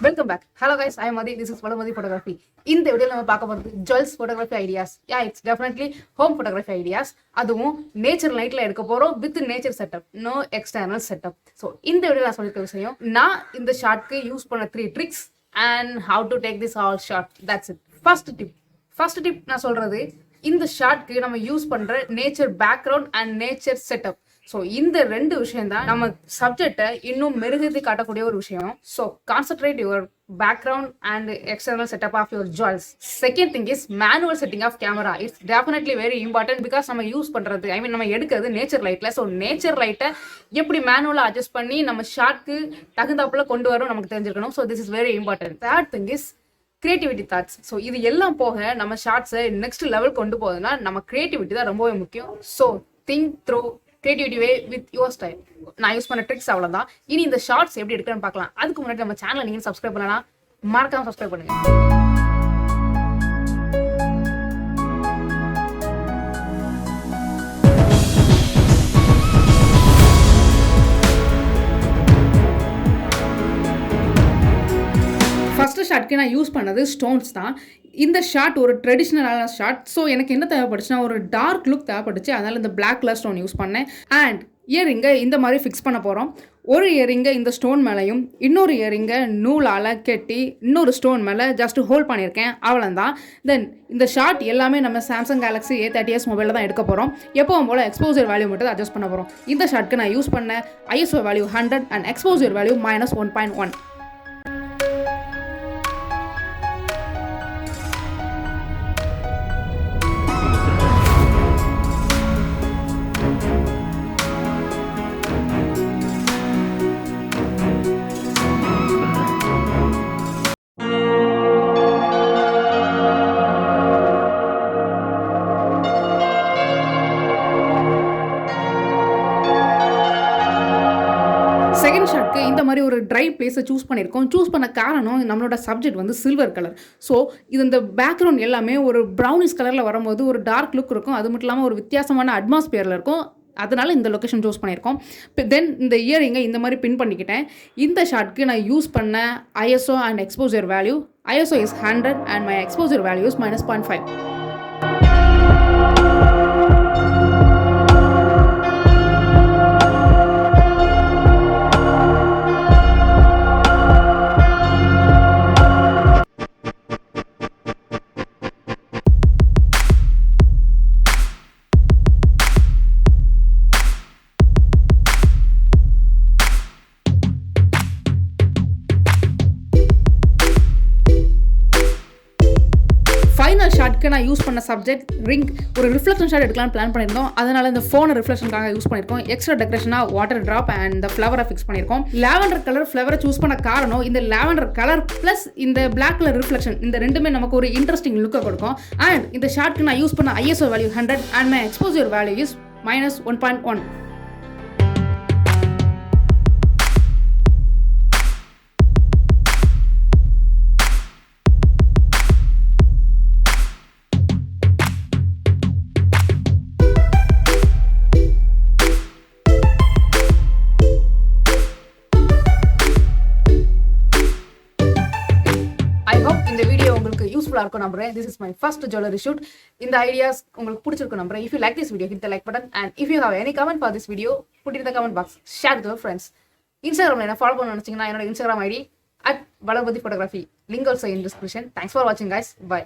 Welcome back. Hello guys, I am Adi. This is valarmathi photography. In the video நம்ம பார்க்க போறது jewels photography ideas. Yeah, it's definitely home photography ideas. அதுவும் nature lightல எடுக்க போறோம் with nature setup, no external setup. So இந்த வீடியோல நான் சொல்லிருக்க விஷயம், நான் இந்த ஷாட்க்கு யூஸ் பண்ண 3 tricks and how to take this all shot. That's it. First tip நான் சொல்றது, இந்த ஷாட்க்கு நம்ம யூஸ் பண்ற nature background and nature setup. So இந்த ரெண்டு விஷயம் தான் நம்ம சப்ஜெக்டை இன்னும் மெருகேற்றி காட்டக்கூடிய ஒரு விஷயம். So concentrate your background and external setup of your jewels. Second thing is manual setting of camera. It's definitely very important because நம்ம யூஸ் பண்ணுறது நம்ம எடுக்கிறது நேச்சர் லைட்டில். ஸோ நேச்சர் லைட்டை எப்படி மேனுவலாக அட்ஜஸ்ட் பண்ணி நம்ம ஷாட்க்கு தகுந்தாப்புல கொண்டு வரும் நமக்கு தெரிஞ்சிருக்கணும். So this is very important. Third thing is creativity thoughts. So இது எல்லாம் போக நம்ம ஷார்ட்ஸை நெக்ஸ்ட் லெவல் கொண்டு போகுதுன்னா நம்ம கிரியேட்டிவிட்டி தான் ரொம்பவே முக்கியம். So think through creativity way with your style. நான் யூஸ் பண்ண ட்ரிக்ஸ் அவ்வளோதான். இனி இந்த ஷார்ட்ஸ் எப்படி எடுக்கணும்னு பார்க்கலாம். அதுக்கு முன்னாடி நம்ம சேனலை நீங்கள் சப்ஸ்கிரைப் பண்ணலாம், மறக்காம சப்ஸ்கிரைப் பண்ணுங்க. ஃபஸ்ட்டு ஷாட்க்கு நான் யூஸ் பண்ணது ஸ்டோன்ஸ் தான். இந்த ஷாட் ஒரு ட்ரெடிஷ்னலான ஷாட். ஸோ எனக்கு என்ன தேவைப்பட்டுச்சுன்னா ஒரு டார்க் லுக் தேவைப்பட்டுச்சு. அதனால் இந்த பிளாக் கலர் ஸ்டோன் யூஸ் பண்ணேன். அண்ட் இயரிங்கை இந்த மாதிரி ஃபிக்ஸ் பண்ண போகிறோம். ஒரு இயரிங்கை இந்த ஸ்டோன் மேலேயும் இன்னொரு இயரிங்கை நூலால் கெட்டி இன்னொரு ஸ்டோன் மேலே ஜஸ்ட் ஹோல்ட் பண்ணியிருக்கேன். அவ்வளோதான். தென் இந்த ஷாட் எல்லாமே நம்ம சாம்சங் கேலக்ஸி A30s மொபைலில் தான் எடுக்க போகிறோம். எப்பவும் போல் எக்ஸ்போசர் வேல்யூ மட்டும் அட்ஜஸ்ட் பண்ண போகிறோம். இந்த ஷாட்க்கு நான் யூஸ் பண்ண ISO value 100 and exposure value -1.1. Second ஷாட்க்கு இந்த மாதிரி ஒரு ட்ரை பிளேஸை சூஸ் பண்ணியிருக்கோம். சூஸ் பண்ண காரணம் நம்மளோட சப்ஜெக்ட் வந்து சில்வர் கலர். ஸோ இது இந்த பேக்ரவுண்ட் எல்லாமே ஒரு ப்ரௌனிஷ் கலரில் வரும்போது ஒரு டார்க் லுக் இருக்கும். அது மட்டும் இல்லாமல் ஒரு வித்தியாசமான அட்மாஸ்பியரில் இருக்கும். அதனால் இந்த லொக்கேஷன் சூஸ் பண்ணியிருக்கோம். தென் இந்த இயரிங்கை இந்த மாதிரி பின் பண்ணிக்கிட்டேன். இந்த ஷாட்க்கு நான் யூஸ் பண்ண ISO and exposure value. ISO is 100 and my exposure value is -0.5. Final ஷாட்க்கு நான் யூஸ் பண்ண சப்ஜெக்ட் ரிங். ஒரு ரிஃப்ளெக்ஷன் ஷாட் எடுக்கலாம்னு பிளான் பண்ணியிருந்தோம். அதனால் இந்த ஃபோனை ரிஃப்ளெக்ஷனுக்காக யூஸ் பண்ணியிருக்கோம். எக்ஸ்ட்ரா டெக்கரேஷனாக வாட்டர் ட்ராப் அண்ட் இந்த ஃப்ளவரை ஃபிக்ஸ் பண்ணியிருக்கோம். லாவெண்டர் கலர் ஃப்ளவரை சூஸ் பண்ண காரணம் இந்த லாவெண்டர் கலர் ப்ளஸ் இந்த பிளாக் கலர் ரிஃப்ளெக்ஷன் இந்த ரெண்டுமே நமக்கு ஒரு இன்ட்ரெஸ்டிங் லுக்கை கொடுக்கும். அண்ட் இந்த ஷாட்க்கு நான் யூஸ் பண்ண ISO value 100 and my exposure value is -1.1. இந்த வீடியோ உங்களுக்கு யூஸ்ஃபுல்லாக இருக்கும் நம்புறேன். This is my first jewellery shoot. இந்த ஐடியாஸ் உங்களுக்கு பிடிச்சிருக்கும் நம்புறேன். If you like this video, hit the like button, and if you have any comment for this video, put it in the comment box. Share with your friends. இன்ஸ்டாகிராமில் என்ன follow பண்ண நினச்சிங்கன்னா என்னோட Instagram ID @valarmathi photography. Link also in description. Thanks for watching guys. Bye.